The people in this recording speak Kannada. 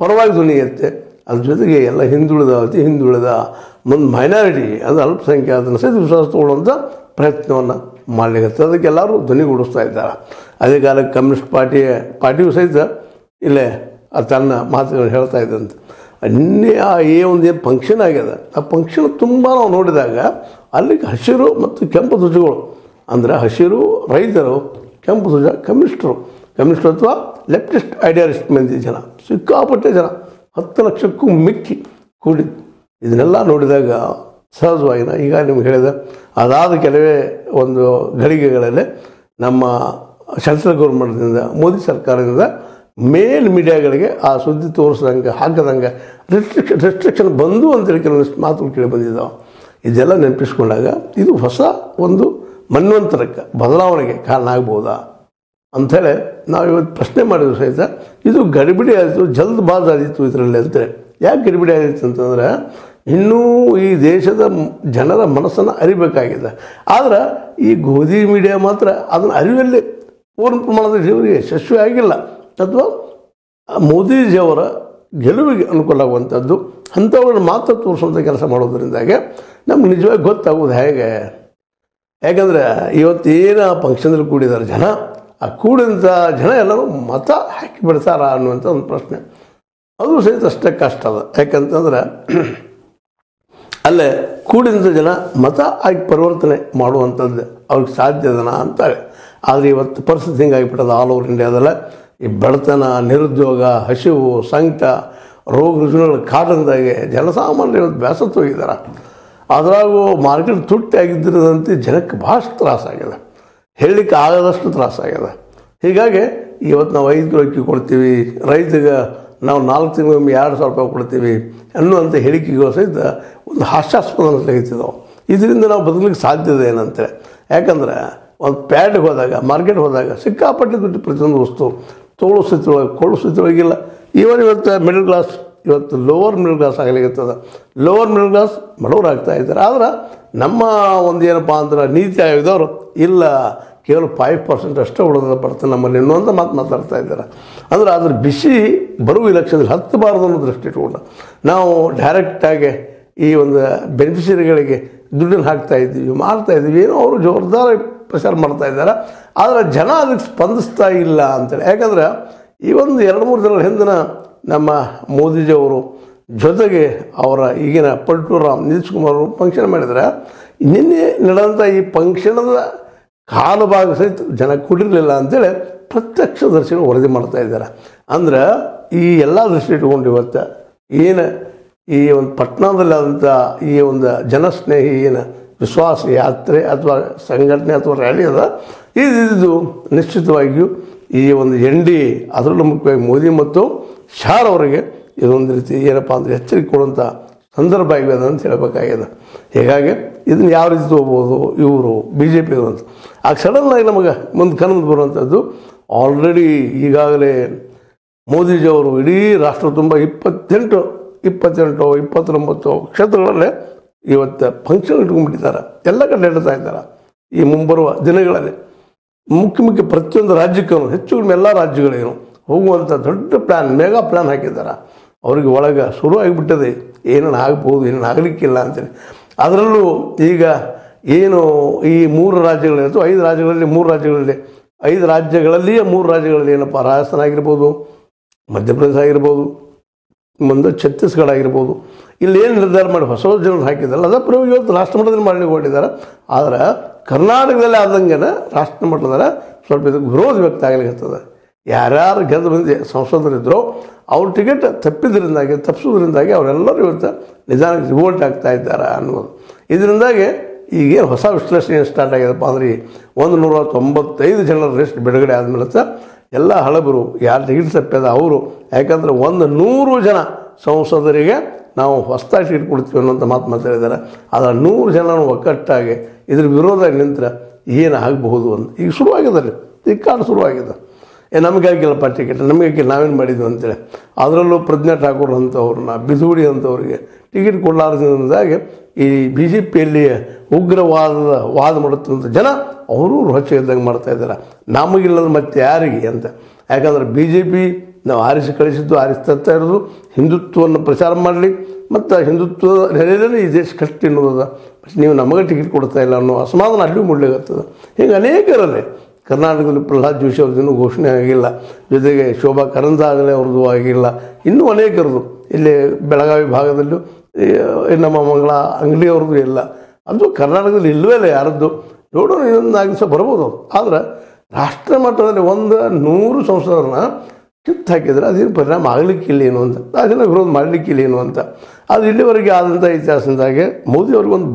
ಪರವಾಗಿ ಧ್ವನಿ ಎತ್ತೆ. ಅದ್ರ ಜೊತೆಗೆ ಎಲ್ಲ ಹಿಂದುಳಿದ ಅತಿ ಹಿಂದುಳಿದ ಮುಂದೆ ಮೈನಾರಿಟಿ ಅಂದರೆ ಅಲ್ಪಸಂಖ್ಯಾತನ ಸಹಿತ ವಿಶ್ವಾಸ ತಗೊಳ್ಳುವಂಥ ಪ್ರಯತ್ನವನ್ನು ಮಾಡಲಿಕ್ಕೆ ಅದಕ್ಕೆ ಎಲ್ಲರೂ ಧ್ವನಿಗೂಡಿಸ್ತಾ ಇದ್ದಾರೆ. ಅದೇ ಕಾಲಕ್ಕೆ ಕಮ್ಯುನಿಸ್ಟ್ ಪಾರ್ಟಿಯು ಸಹಿತ ಇಲ್ಲೇ ತನ್ನ ಮಾತುಗಳನ್ನು ಹೇಳ್ತಾ ಇದ್ದಂತೆ. ನಿನ್ನೆ ಒಂದು ಏನು ಫಂಕ್ಷನ್ ಆಗ್ಯದ ಆ ಫಂಕ್ಷನ್ ತುಂಬ ನಾವು ನೋಡಿದಾಗ ಅಲ್ಲಿಗೆ ಹಸಿರು ಮತ್ತು ಕೆಂಪು ಧ್ವಜಗಳು ಅಂದರೆ ಹಸಿರು ರೈತರು, ಕೆಂಪು ಧ್ವಜ ಕಮ್ಯುನಿಸ್ಟರು ಅಥವಾ ಲೆಫ್ಟಿಸ್ಟ್ ಐಡಿಯಾಲಿಸ್ಟ್ ಮಂದಿ ಜನ, ಸಿಕ್ಕಾಪಟ್ಟೆ ಜನ 10 ಲಕ್ಷಕ್ಕೂ ಮಿಕ್ಕಿ ಕೂಡಿದ್ದು. ಇದನ್ನೆಲ್ಲ ನೋಡಿದಾಗ ಸಹಜವಾಗಿ ಈಗ ನಿಮ್ಗೆ ಹೇಳಿದೆ ಅದಾದ ಕೆಲವೇ ಒಂದು ಗಳಿಗೆಗಳಲ್ಲಿ ನಮ್ಮ ಸೆಂಟ್ರಲ್ ಗೌರ್ಮೆಂಟ್ದಿಂದ ಮೋದಿ ಸರ್ಕಾರದಿಂದ ಮೇಲ್ ಮೀಡಿಯಾಗಳಿಗೆ ಆ ಸುದ್ದಿ ತೋರಿಸ್ದಂಗೆ ಹಾಕದಂಗೆ ರೆಸ್ಟ್ರಿಕ್ಷನ್ ಬಂದು ಅಂತೇಳಿ ಕೆಲವೊಂದಿಷ್ಟು ಮಾತುಗಳು ಕೇಳಿ ಬಂದಿದ್ದಾವೆ. ಇದೆಲ್ಲ ನೆನಪಿಸ್ಕೊಂಡಾಗ ಇದು ಹೊಸ ಒಂದು ಮನ್ವಂತರಕ್ಕೆ ಬದಲಾವಣೆಗೆ ಕಾರಣ ಆಗ್ಬೋದಾ ಅಂಥೇಳಿ ನಾವು ಇವತ್ತು ಪ್ರಶ್ನೆ ಮಾಡಿದ್ರು ಸಹಿತ. ಇದು ಗಡಿಬಿಡಿ ಆಯಿತು, ಜಲ್ದ್ ಬಾಜ್ ಆದಿತ್ತು ಇದರಲ್ಲಿ ಅಂತಾರೆ. ಯಾಕೆ ಗಡಿಬಿಡಿ ಆದಿತ್ತು ಅಂತಂದರೆ ಇನ್ನೂ ಈ ದೇಶದ ಜನರ ಮನಸ್ಸನ್ನು ಅರಿಬೇಕಾಗಿದೆ. ಆದರೆ ಈ ಗೋಧಿ ಮೀಡಿಯಾ ಮಾತ್ರ ಅದನ್ನು ಅರಿವಲ್ಲಿ ಪೂರ್ಣ ಪ್ರಮಾಣದ ಜೀವರಿಗೆ ಯಶಸ್ವಿ ಆಗಿಲ್ಲ ಅಥವಾ ಮೋದಿಜಿಯವರ ಗೆಲುವಿಗೆ ಅನುಕೂಲ ಆಗುವಂಥದ್ದು ಅಂಥವುಗಳನ್ನ ಮಾತ್ರ ತೋರಿಸುವಂಥ ಕೆಲಸ ಮಾಡೋದ್ರಿಂದಾಗೆ ನಮ್ಗೆ ನಿಜವಾಗಿ ಗೊತ್ತಾಗೋದು ಹೇಗೆ. ಯಾಕಂದರೆ ಇವತ್ತೇನು ಫಂಕ್ಷನಲ್ಲಿ ಕೂಡಿದ್ದಾರೆ ಜನ, ಆ ಕೂಡಿದಂಥ ಜನ ಎಲ್ಲರೂ ಮತ ಹಾಕಿ ಬಿಡ್ತಾರ ಅನ್ನುವಂಥ ಒಂದು ಪ್ರಶ್ನೆ. ಅದು ಸಹಿತ ಅಷ್ಟೇ ಕಷ್ಟ ಅದ. ಯಾಕಂತಂದ್ರೆ ಅಲ್ಲೇ ಕೂಡಿದಂಥ ಜನ ಮತ ಆಗಿ ಪರಿವರ್ತನೆ ಮಾಡುವಂಥದ್ದು ಅವ್ರಿಗೆ ಸಾಧ್ಯದನ ಅಂತಾರೆ. ಆದರೆ ಇವತ್ತು ಪರಿಸ್ಥಿತಿ ಹಿಂಗಾಗಿಬಿಟ್ಟದ ಆಲ್ ಓವರ್ ಇಂಡಿಯಾದಲ್ಲ. ಈ ಬಡತನ, ನಿರುದ್ಯೋಗ, ಹಸಿವು, ಸಂಕಟ, ರೋಗ ರುಜಿನಗಳ ಕಾರಣದಾಗೆ ಜನಸಾಮಾನ್ಯರು ಇವತ್ತು ಬೇಸತ್ತು ಹೋಗಿದ್ದಾರೆ. ಅದರಾಗೂ ಮಾರ್ಕೆಟ್ ತುಟ್ಟಿ ಆಗಿದ್ದಿರೋದಂತೆ ಜನಕ್ಕೆ ಭಾಳಷ್ಟು ತ್ರಾಸಾಗಿದೆ, ಹೇಳಲಿಕ್ಕೆ ಆಗದಷ್ಟು ತ್ರಾಸಾಗಿದೆ. ಹೀಗಾಗಿ ಇವತ್ತು ನಾವು 5 ಕಿಲೋ ಅಕ್ಕಿ ಕೊಡ್ತೀವಿ, ರೈತಗೆ ನಾವು 4 ತಿಂಗಳಿಗೊಮ್ಮೆ 2,000 ರೂಪಾಯಿ ಕೊಡ್ತೀವಿ ಅನ್ನುವಂಥ ಹೇಳಿಕೆಗಳು ಸಹಿತ ಒಂದು ಹಾಸ್ಯಾಸ್ಪದ ತೆಗಿತಿದ್ದಾವೆ. ಇದರಿಂದ ನಾವು ಬದಲಿಕ್ಕೆ ಸಾಧ್ಯತೆ ಏನಂತೇಳಿ. ಯಾಕಂದರೆ ಒಂದು ಪ್ಯಾಡ್ಗೆ ಹೋದಾಗ, ಮಾರ್ಕೆಟ್ ಹೋದಾಗ ಸಿಕ್ಕಾಪಟ್ಟೆ ದುಡ್ಡು ಪ್ರತಿಯೊಂದು ವಸ್ತು ತೊಗೊಳ್ಳೋ ಸ್ಥಿತಿಯೊಳಗೆ ಕೊಳ್ಳೋ ಸ್ಥಿತಿಯೊಳಗಿಲ್ಲ. ಇವತ್ತು ಮಿಡಲ್ ಕ್ಲಾಸ್, ಇವತ್ತು ಲೋವರ್ ಮಿಡಲ್ ಕ್ಲಾಸ್ ಆಗಲಿಕ್ಕತ್ತದ. ಲೋವರ್ ಮಿಡಲ್ ಕ್ಲಾಸ್ ಬಡವರು ಆಗ್ತಾ ಇದ್ದಾರೆ. ಆದ್ರೆ ನಮ್ಮ ಒಂದು ಏನಪ್ಪ ಅಂದ್ರೆ ನೀತಿ ಆಯೋಗದವರು ಇಲ್ಲ, ಕೇವಲ 5% ಅಷ್ಟೇ ಉಳಿದ ಬರ್ತದೆ ನಮ್ಮಲ್ಲಿ ಇನ್ನೊಂದು ಮಾತಾಡ್ತಾ ಇದ್ದಾರೆ. ಅಂದ್ರೆ ಅದ್ರ ಬಿಸಿ ಬರುವ ಇಲೆಕ್ಷನ್ದಲ್ಲಿ ಹತ್ತಬಾರ್ದು ಅನ್ನೋ ದೃಷ್ಟಿ ಇಟ್ಕೊಂಡು ನಾವು ಡೈರೆಕ್ಟಾಗಿ ಈ ಒಂದು ಬೆನಿಫಿಷರಿಗಳಿಗೆ ದುಡ್ಡನ್ನು ಮಾಡ್ತಾಯಿದ್ದೀವಿ ಏನೋ ಅವರು ಜೋರ್ದಾರ ಪ್ರಚಾರ ಮಾಡ್ತಾ ಇದ್ದಾರೆ. ಆದರೆ ಜನ ಅದಕ್ಕೆ ಸ್ಪಂದಿಸ್ತಾ ಇಲ್ಲ ಅಂತೇಳಿ. ಯಾಕಂದ್ರೆ ಈ ಒಂದು 2-3 ದಿನಗಳ ಹಿಂದಿನ ನಮ್ಮ ಮೋದಿಜಿಯವರು ಜೊತೆಗೆ ಅವರ ಈಗಿನ ಪಲ್ಟೂರಾಮ್ ನಿತೀಶ್ ಕುಮಾರ್ ಅವರು ಫಂಕ್ಷನ್ ಮಾಡಿದರೆ ನಿನ್ನೆ ನಡೆದಂಥ ಈ ಫಂಕ್ಷನದ ಕಾಲು ಭಾಗ ಸಹಿತ ಜನ ಕೂಡಿರಲಿಲ್ಲ ಅಂತೇಳಿ ಪ್ರತ್ಯಕ್ಷದರ್ಶಿಗಳು ವರದಿ ಮಾಡ್ತಾ ಇದ್ದಾರೆ. ಅಂದ್ರೆ ಈ ಎಲ್ಲ ದೃಷ್ಟಿ ಇಟ್ಕೊಂಡು ಇವತ್ತು ಏನು ಈ ಒಂದು ಪಟ್ಟಣದಲ್ಲಾದಂಥ ಈ ಒಂದು ಜನಸ್ನೇಹಿ ಏನು ವಿಶ್ವಾಸ ಯಾತ್ರೆ ಅಥವಾ ಸಂಘಟನೆ ಅಥವಾ ರ್ಯಾಲಿ ಅದ, ಇದು ನಿಶ್ಚಿತವಾಗಿಯೂ ಈ ಒಂದು NDA ಅದರಲ್ಲೂ ಮುಖ್ಯವಾಗಿ ಮೋದಿ ಮತ್ತು ಶಾ ಅವರಿಗೆ ಇದೊಂದು ರೀತಿ ಏನಪ್ಪ ಅಂದರೆ ಎಚ್ಚರಿಕೆ ಕೊಡುವಂಥ ಸಂದರ್ಭ ಆಗಿದೆ ಅಂತ ಹೇಳಬೇಕಾಗಿದೆ. ಹೀಗಾಗಿ ಇದನ್ನು ಯಾವ ರೀತಿ ತೊಗೋಬೋದು ಇವರು BJP ಅಂತ ಆಗ ಸಡನ್ನಾಗಿ ನಮಗೆ ಮುಂದೆ ಕಣ್ಣು ಬರುವಂಥದ್ದು. ಆಲ್ರೆಡಿ ಈಗಾಗಲೇ ಮೋದಿಜಿಯವರು ಇಡೀ ರಾಷ್ಟ್ರ ತುಂಬ 28, 29 ಕ್ಷೇತ್ರಗಳಲ್ಲೇ ಇವತ್ತು ಫಂಕ್ಷನ್ ಇಟ್ಕೊಂಡ್ಬಿಟ್ಟಿದ್ದಾರೆ. ಎಲ್ಲ ಕಡೆ ಇಡ್ತಾ ಇದ್ದಾರೆ. ಈ ಮುಂಬರುವ ದಿನಗಳಲ್ಲಿ ಮುಖ್ಯ ಪ್ರತಿಯೊಂದು ರಾಜ್ಯಕ್ಕೂ ಹೆಚ್ಚು ಕಡಿಮೆ ಎಲ್ಲ ರಾಜ್ಯಗಳೇನು ಹೋಗುವಂಥ ದೊಡ್ಡ ಪ್ಲ್ಯಾನ್, ಮೆಗಾ ಪ್ಲ್ಯಾನ್ ಹಾಕಿದ್ದಾರೆ. ಅವ್ರಿಗೆ ಒಳಗೆ ಶುರು ಆಗಿಬಿಟ್ಟದೆ ಏನೇನು ಆಗ್ಬೋದು, ಏನೇನು ಆಗಲಿಕ್ಕಿಲ್ಲ ಅಂತೇಳಿ. ಅದರಲ್ಲೂ ಈಗ ಏನು ಈ 3 ರಾಜ್ಯಗಳಿರ್ತವೆ, 5 ರಾಜ್ಯಗಳಲ್ಲಿ 3 ರಾಜ್ಯಗಳಲ್ಲಿ 5 ರಾಜ್ಯಗಳಲ್ಲಿಯೇ 3 ರಾಜ್ಯಗಳಲ್ಲಿ ಏನಪ್ಪ ರಾಜಸ್ಥಾನ ಆಗಿರ್ಬೋದು, ಮಧ್ಯಪ್ರದೇಶ ಆಗಿರ್ಬೋದು, ಮುಂದೆ ಛತ್ತೀಸ್ಗಢ ಆಗಿರ್ಬೋದು, ಇಲ್ಲಿ ಏನು ನಿರ್ಧಾರ ಮಾಡಿ ಹೊಸ ಜನರು ಹಾಕಿದ್ದಾರಲ್ಲ ಅದ ಪ್ರಯೋಗ ಇವತ್ತು ರಾಷ್ಟ್ರ ಮಟ್ಟದಲ್ಲಿ ಮಾಡಲಿಕ್ಕೆ ಹೊರಟಿದ್ದಾರೆ. ಆದರೆ ಕರ್ನಾಟಕದಲ್ಲಿ ಆದಂಗೆ ರಾಷ್ಟ್ರ ಮಟ್ಟದಲ್ಲಿ ಸ್ವಲ್ಪ ಇದಕ್ಕೆ ವಿರೋಧ ವ್ಯಕ್ತ ಆಗಲಿಕ್ಕೆ ಯಾರ್ಯಾರು ಗೆದ್ದು ಬಂದು ಸಂಸದರಿದ್ರೋ ಅವ್ರ ಟಿಕೆಟ್ ತಪ್ಪಿಸೋದ್ರಿಂದಾಗಿ ಅವರೆಲ್ಲರೂ ಇವತ್ತು ನಿಧಾನಕ್ಕೆ ರಿವೋಲ್ಟ್ ಆಗ್ತಾ ಇದ್ದಾರೆ ಅನ್ನೋದು. ಇದರಿಂದಾಗಿ ಈಗೇನು ಹೊಸ ವಿಶ್ಲೇಷಣೆ ಸ್ಟಾರ್ಟ್ ಆಗಿದೆಪ್ಪ ಅಂದರೆ 195 ಜನರ ಲಿಸ್ಟ್ ಬಿಡುಗಡೆ ಆದಮೇಲೆ ಎಲ್ಲ ಹಳಬರು ಯಾರು ಟಿಕೆಟ್ ತಪ್ಪಿದ ಅವರು, ಯಾಕಂದರೆ 100 ಜನ ಸಂಸದರಿಗೆ ನಾವು ಹೊಸದಾಗಿ ಟಿಕೆಟ್ ಕೊಡ್ತೀವಿ ಅನ್ನೋಂಥ ಮಾತಾಡಿದ್ದಾರೆ. ಆದರೆ 100 ಜನ ಒಕ್ಕಟ್ಟಾಗಿ ಇದ್ರ ವಿರೋಧ ನಿಂತರೆ ಏನು ಆಗಬಹುದು ಅಂತ ಈಗ ಶುರುವಾಗಿದೆ. ಈ ಕಾರಣ ಶುರುವಾಗಿದೆ. ನಮಗೆ ಆಗಿಲ್ಲಪ್ಪ ಟಿಕೆಟ್, ನಮಗೆ ಆಗಿಲ್ಲ, ನಾವೇನು ಮಾಡಿದ್ವಿ ಅಂತೇಳಿ. ಅದರಲ್ಲೂ ಪ್ರಜ್ಞಾ ಠಾಕೂರ್ ಅಂಥವ್ರನ್ನ, ಬಿಧೂಡಿ ಅಂಥವ್ರಿಗೆ ಟಿಕೆಟ್ ಕೊಡಲಾರ್ದಿಂದಾಗಿ ಈ BJPಯಲ್ಲಿ ಉಗ್ರವಾದದ ವಾದ ಮಾಡುತ್ತಿರುವಂಥ ಜನ ಅವರು ಹೊಚ್ಚ ಇದ್ದಂಗೆ ಮಾಡ್ತಾಯಿದ್ದಾರೆ. ನಮಗಿಲ್ಲದ ಮತ್ತೆ ಯಾರಿಗೆ ಅಂತ. ಯಾಕಂದರೆ BJP ನಾವು ಆರಿಸಿ ಕಳಿಸಿದ್ದು ಆರಿಸ್ತಾ ಇರೋದು ಹಿಂದುತ್ವವನ್ನು ಪ್ರಚಾರ ಮಾಡಲಿ ಮತ್ತು ಹಿಂದುತ್ವದ ನೆಲೆಯಲ್ಲಿ ಈ ದೇಶ ಕಟ್ಟಿ ಅನ್ನೋದ. ನೀವು ನಮಗೆ ಟಿಕೆಟ್ ಕೊಡ್ತಾ ಇಲ್ಲ ಅನ್ನೋ ಅಸಮಾಧಾನ ಅಲ್ಲಿಯೂ ಮೂಡಲಿಕ್ಕತ್ತದ. ಹೀಗೆ ಅನೇಕರಲ್ಲಿ ಕರ್ನಾಟಕದಲ್ಲಿ ಪ್ರಹ್ಲಾದ್ ಜೋಶಿ ಅವ್ರದ್ದು ಘೋಷಣೆ ಆಗಿಲ್ಲ, ಜೊತೆಗೆ ಶೋಭಾ ಕರಂದ್ಲಾಜೆ ಅವ್ರದ್ದು ಆಗಿಲ್ಲ, ಇನ್ನೂ ಅನೇಕರದು ಇಲ್ಲಿ ಬೆಳಗಾವಿ ಭಾಗದಲ್ಲೂ ನಮ್ಮ ಮಂಗಳ ಅಂಗಡಿಯವ್ರದ್ದು ಇಲ್ಲ. ಅದು ಕರ್ನಾಟಕದಲ್ಲಿ ಇಲ್ಲವೇ ಇಲ್ಲ ಯಾರದ್ದು. ನೋಡೋಣ ಇನ್ನೊಂದು 4 ದಿವಸ ಬರ್ಬೋದು. ಆದರೆ ರಾಷ್ಟ್ರ ಮಟ್ಟದಲ್ಲಿ 100 ಸಂಸದರನ್ನ ಕಿತ್ತು ಹಾಕಿದರೆ ಅದೇನು ಪರಿಣಾಮ ಆಗಲಿಕ್ಕಿಲ್ಲ ಏನು ಅಂತ, ಅದನ್ನು ವಿರೋಧ ಮಾಡಲಿಕ್ಕಿಲ್ಲ ಏನು ಅಂತ. ಅದು ಇಲ್ಲಿವರೆಗೆ ಆದಂಥ ಇತಿಹಾಸದಾಗೆ ಮೋದಿ ಅವ್ರಿಗೊಂದು